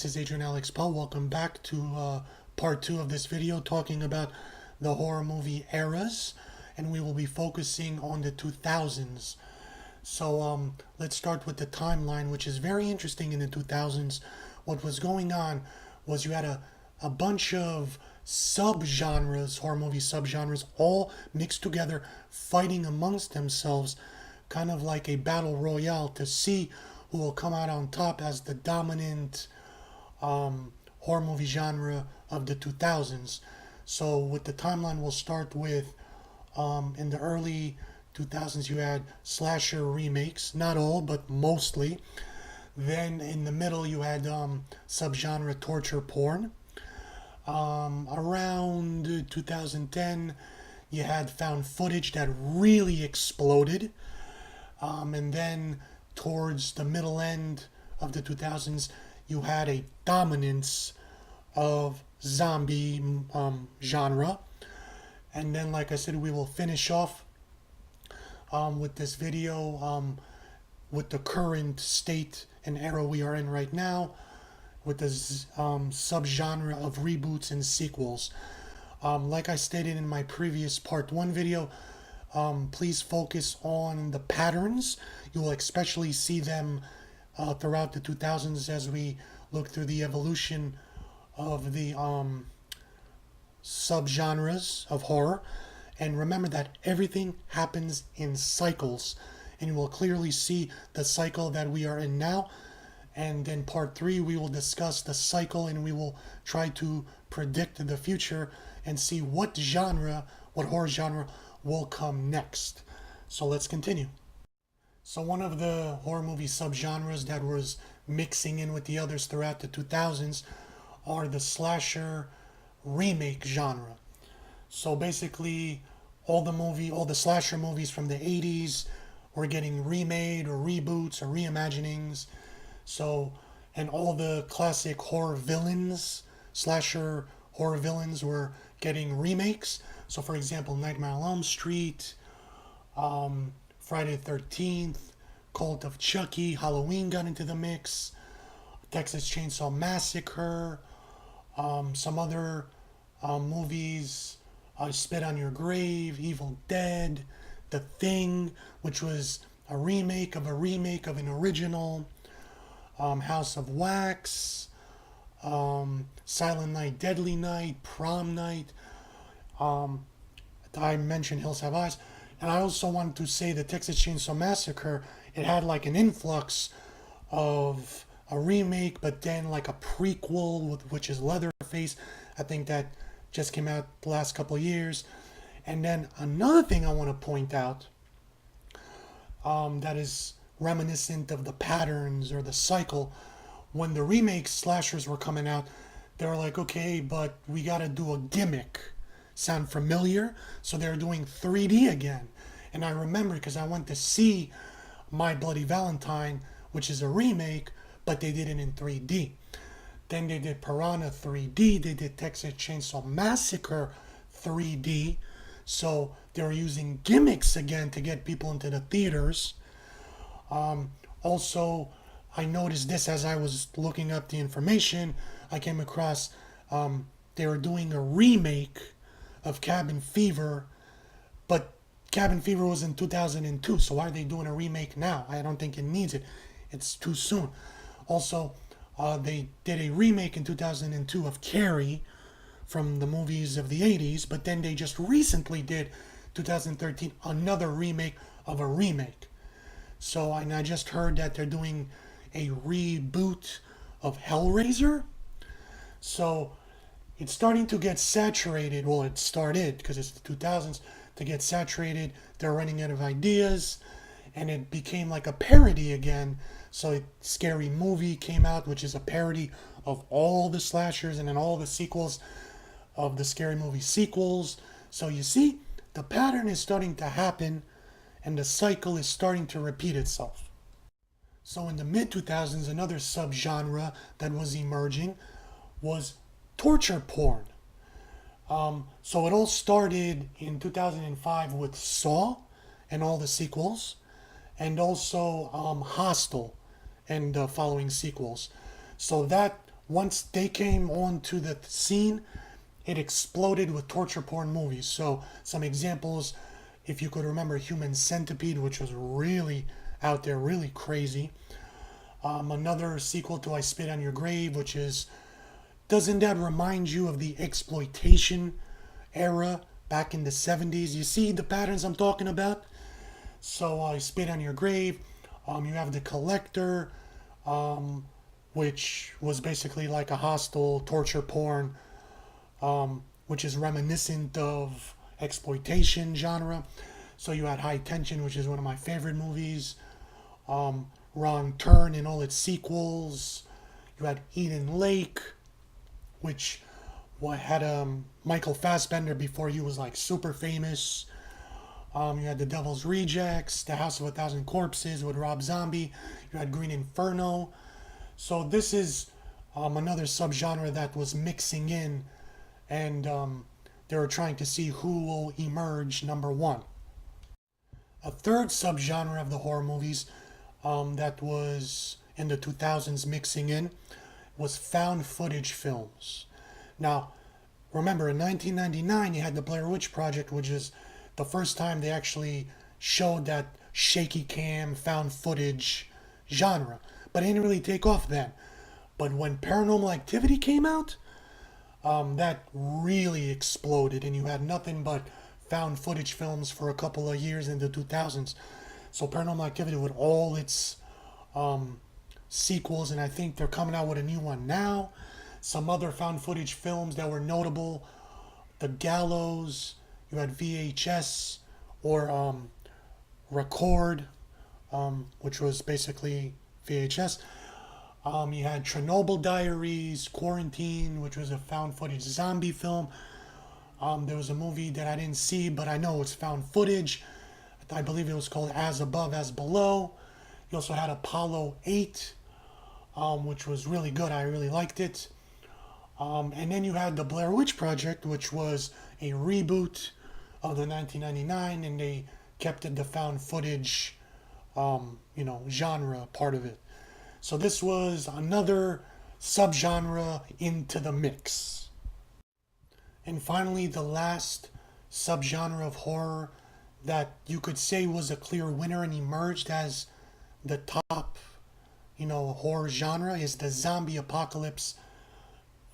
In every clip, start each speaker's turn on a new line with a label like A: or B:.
A: is Adrian Alex Poe. Welcome back to part 2 of this video talking about the horror movie ERAS, and we will be focusing on the 2000s. So let's start with the timeline, which is very interesting in the 2000s. What was going on was you had a bunch of sub-genres, horror movie sub-genres, all mixed together, fighting amongst themselves, kind of like a battle royale to see who will come out on top as the dominant horror movie genre of the 2000s. So with the timeline, we'll start with in the early 2000s you had slasher remakes, not all but mostly. Then in the middle you had subgenre torture porn. Around 2010 you had found footage that really exploded, and then towards the middle end of the 2000s, you had a dominance of zombie genre. And then, like I said, we will finish off with this video with the current state and era we are in right now, with the subgenre of reboots and sequels. Like I stated in my previous part 1 video, please focus on the patterns. You will especially see them throughout the 2000s as we look through the evolution of the subgenres of horror. And remember that everything happens in cycles, and you will clearly see the cycle that we are in now. And in part 3 we will discuss the cycle, and we will try to predict the future and see what horror genre will come next. So let's continue. So one of the horror movie subgenres that was mixing in with the others throughout the 2000s are the slasher remake genre. So basically all the slasher movies from the 80s were getting remade or reboots or reimaginings. So, and all the classic horror villains, slasher horror villains, were getting remakes. So for example, Nightmare on Elm Street, Friday the 13th, Cult of Chucky, Halloween got into the mix, Texas Chainsaw Massacre, some other movies, Spit on Your Grave, Evil Dead, The Thing, which was a remake of an original, House of Wax, Silent Night, Deadly Night, Prom Night. I mentioned Hills Have Eyes. And I also wanted to say the Texas Chainsaw Massacre, it had like an influx of a remake, but then like a prequel, which is Leatherface. I think that just came out the last couple of years. And then another thing I want to point out that is reminiscent of the patterns or the cycle. When the remake slashers were coming out, they were like, okay, but we got to do a gimmick. Sound familiar? So they're doing 3D again. And I remember because I went to see My Bloody Valentine, which is a remake, but they did it in 3D. Then they did Piranha 3D. They did Texas Chainsaw Massacre 3D. So they were using gimmicks again to get people into the theaters. Also, I noticed this as I was looking up the information. I came across they were doing a remake of Cabin Fever, but Cabin Fever was in 2002, so why are they doing a remake now? I don't think it needs it. It's too soon. Also, they did a remake in 2002 of Carrie from the movies of the 80s, but then they just recently did 2013 another remake of a remake. So I just heard that they're doing a reboot of Hellraiser. So it's starting to get saturated. Well, it started because it's the 2000s to get saturated. They're running out of ideas, and it became like a parody again. So Scary Movie came out, which is a parody of all the slashers and then all the sequels of the Scary Movie sequels. So you see, the pattern is starting to happen, and the cycle is starting to repeat itself. So in the mid-2000s, another subgenre that was emerging was torture porn. So it all started in 2005 with Saw and all the sequels, and also Hostel and the following sequels. So that once they came onto the scene, it exploded with torture porn movies. So some examples, if you could remember Human Centipede, which was really out there, really crazy. Another sequel to I Spit on Your Grave, which is, doesn't that remind you of the exploitation era back in the 70s? You see the patterns I'm talking about? So I Spit on Your Grave. You have The Collector, which was basically like a hostile torture porn, which is reminiscent of exploitation genre. So you had High Tension, which is one of my favorite movies. Wrong Turn and all its sequels. You had Eden Lake, which had Michael Fassbender before he was like super famous. You had The Devil's Rejects, The House of a Thousand Corpses with Rob Zombie. You had Green Inferno. So this is another subgenre that was mixing in, and they were trying to see who will emerge number one. A third subgenre of the horror movies that was in the 2000s mixing in was found footage films. Now, remember in 1999 you had the Blair Witch Project, which is the first time they actually showed that shaky cam found footage genre, but it didn't really take off then. But when Paranormal Activity came out, that really exploded, and you had nothing but found footage films for a couple of years in the 2000s. So Paranormal Activity with all its sequels, and I think they're coming out with a new one now. Some other found footage films that were notable: The Gallows. You had VHS or Record, which was basically VHS. You had Chernobyl Diaries, Quarantine, which was a found footage zombie film. There was a movie that I didn't see, but I know it's found footage. I believe it was called As Above, As Below. You also had Apollo 8, which was really good. I really liked it. And then you had the Blair Witch Project, which was a reboot of the 1999, and they kept it the found footage, genre part of it. So this was another subgenre into the mix. And finally, the last subgenre of horror that you could say was a clear winner and emerged as the top, horror genre is the zombie apocalypse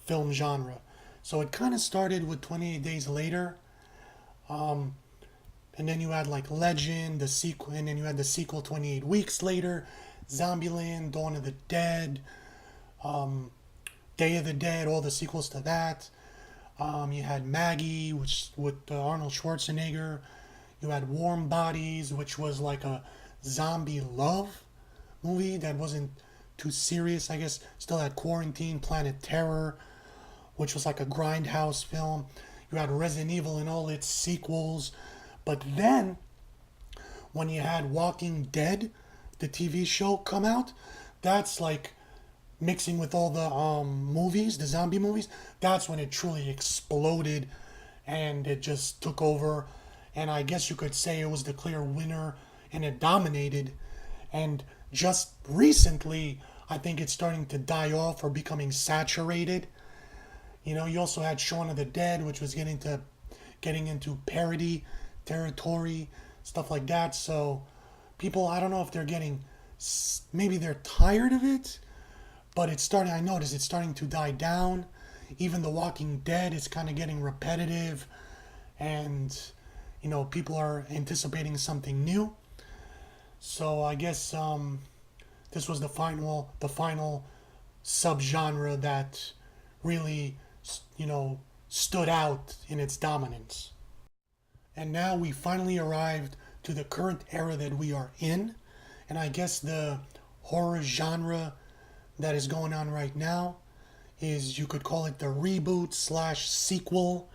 A: film genre. So it kind of started with 28 Days Later, and then you had like Legend, the sequel, and then you had the sequel 28 Weeks Later, Zombieland, Dawn of the Dead, Day of the Dead, all the sequels to that. You had Maggie, which with Arnold Schwarzenegger. You had Warm Bodies, which was like a zombie love movie that wasn't too serious, I guess. Still had Quarantine, Planet Terror, which was like a grindhouse film. You had Resident Evil and all its sequels. But then, when you had Walking Dead, the TV show, come out, that's like mixing with all the movies, the zombie movies. That's when it truly exploded and it just took over. And I guess you could say it was the clear winner and it dominated. And just recently, I think it's starting to die off or becoming saturated. You also had Shaun of the Dead, which was getting into parody territory, stuff like that. So people, I don't know if they're maybe they're tired of it, but I noticed it's starting to die down. Even The Walking Dead is kind of getting repetitive, and people are anticipating something new. So I guess this was the final subgenre that really stood out in its dominance. And now we finally arrived to the current era that we are in, and I guess the horror genre that is going on right now is, you could call it the reboot slash sequel,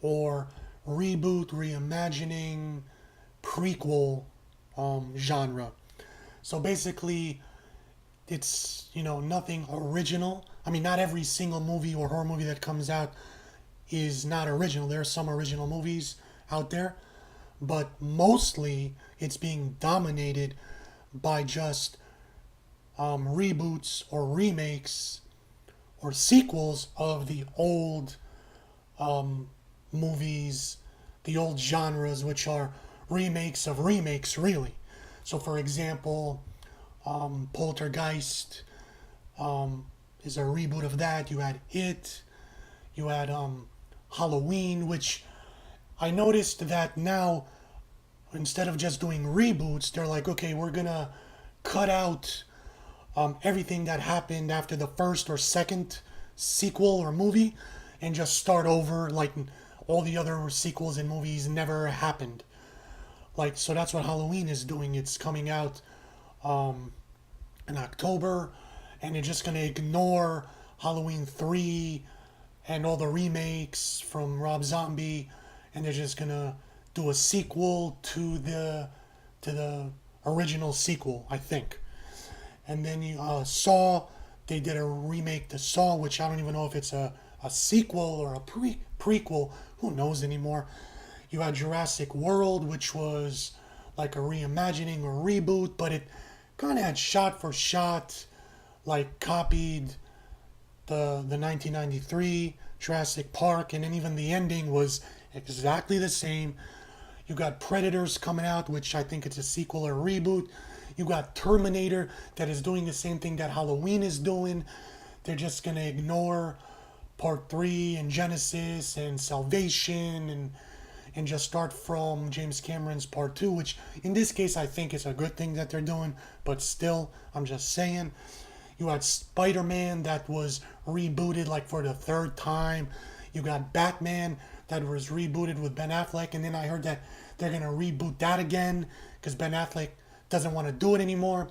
A: or reboot, reimagining, prequel genre. So basically, it's nothing original. I mean, not every single movie or horror movie that comes out is not original. There are some original movies out there, but mostly it's being dominated by just reboots or remakes or sequels of the old um, movies, the old genres, which are remakes of remakes, really. So, for example, Poltergeist um, is a reboot of that. You had It, you had Halloween, which I noticed that now instead of just doing reboots, they're like, okay, we're gonna cut out everything that happened after the first or second sequel or movie and just start over like all the other sequels and movies never happened. Like, so that's what Halloween is doing. It's coming out um, in October, and they're just gonna ignore Halloween 3 and all the remakes from Rob Zombie, and they're just gonna do a sequel to the original sequel, I think. And then you Saw, they did a remake to Saw, which I don't even know if it's a sequel or a prequel. Who knows anymore? You had Jurassic World, which was like a reimagining or reboot, but it kind of had shot for shot, like copied the 1993 Jurassic Park, and then even the ending was exactly the same. You got Predators coming out, which I think it's a sequel or a reboot. You got Terminator that is doing the same thing that Halloween is doing. They're just gonna ignore Part 3 and Genesis and Salvation and just start from James Cameron's Part 2, which in this case I think is a good thing that they're doing, but still, I'm just saying. You had Spider-Man that was rebooted like for the third time. You got Batman that was rebooted with Ben Affleck, and then I heard that they're gonna reboot that again because Ben Affleck doesn't want to do it anymore.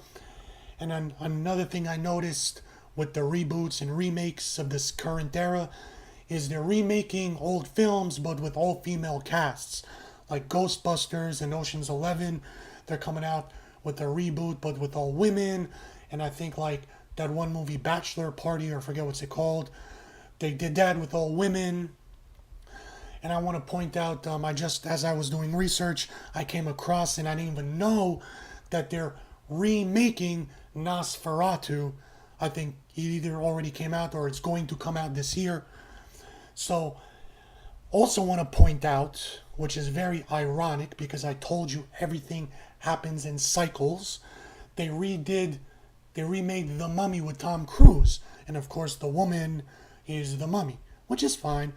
A: And then another thing I noticed with the reboots and remakes of this current era is they're remaking old films but with all female casts. Like Ghostbusters and Ocean's 11, they're coming out with a reboot but with all women. And I think like that one movie Bachelor Party, or I forget what's it called, they did that with all women. And I want to point out, I just, as I was doing research, I came across, and I didn't even know that they're remaking Nosferatu. I think it either already came out or it's going to come out this year. So, also want to point out, which is very ironic because I told you everything happens in cycles. They remade The Mummy with Tom Cruise, and of course the woman is the mummy, which is fine.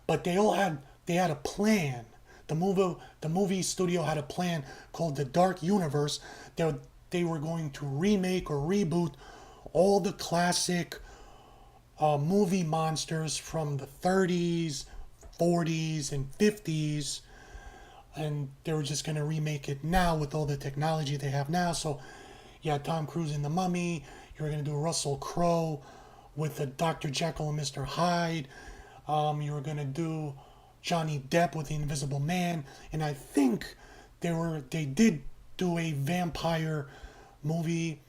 A: But they had a plan. The movie studio had a plan called the Dark Universe. They were going to remake or reboot all the classic movie monsters from the 30s, 40s, and 50s, and they were just going to remake it now with all the technology they have now. So, yeah, Tom Cruise in The Mummy. You were going to do Russell Crowe with the Dr. Jekyll and Mr. Hyde. You were going to do Johnny Depp with The Invisible Man, and I think they did do a vampire movie,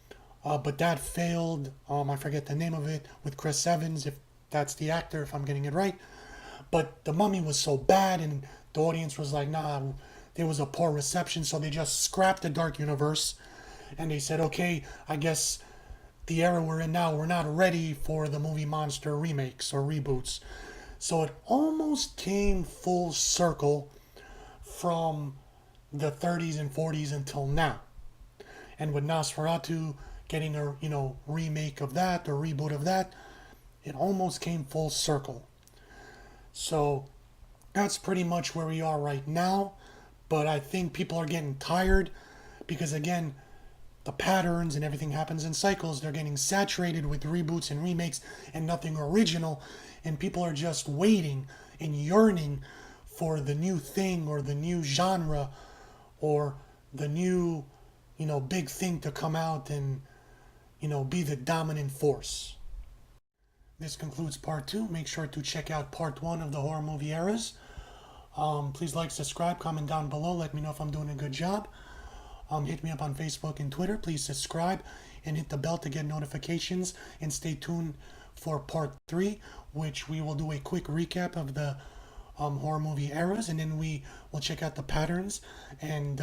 A: but that failed. I forget the name of it, with Chris Evans, if that's the actor, if I'm getting it right. But The Mummy was so bad, and the audience was like, nah, there was a poor reception, so they just scrapped the Dark Universe, and they said, okay, I guess the era we're in now, we're not ready for the movie monster remakes or reboots. So it almost came full circle from the 30s and 40s until now. And with Nosferatu getting a remake of that or reboot of that, it almost came full circle. So that's pretty much where we are right now. But I think people are getting tired because, again, the patterns and everything happens in cycles. They're getting saturated with reboots and remakes and nothing original. And people are just waiting and yearning for the new thing or the new genre or the new, big thing to come out and, be the dominant force. This concludes part 2. Make sure to check out part 1 of the horror movie eras. Please like, subscribe, comment down below. Let me know if I'm doing a good job. Hit me up on Facebook and Twitter. Please subscribe and hit the bell to get notifications. And stay tuned for part 3, which we will do a quick recap of the horror movie eras. And then we will check out the patterns and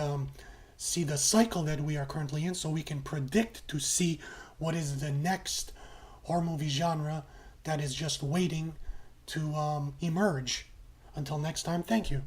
A: see the cycle that we are currently in so we can predict to see what is the next horror movie genre that is just waiting to emerge. Until next time, thank you.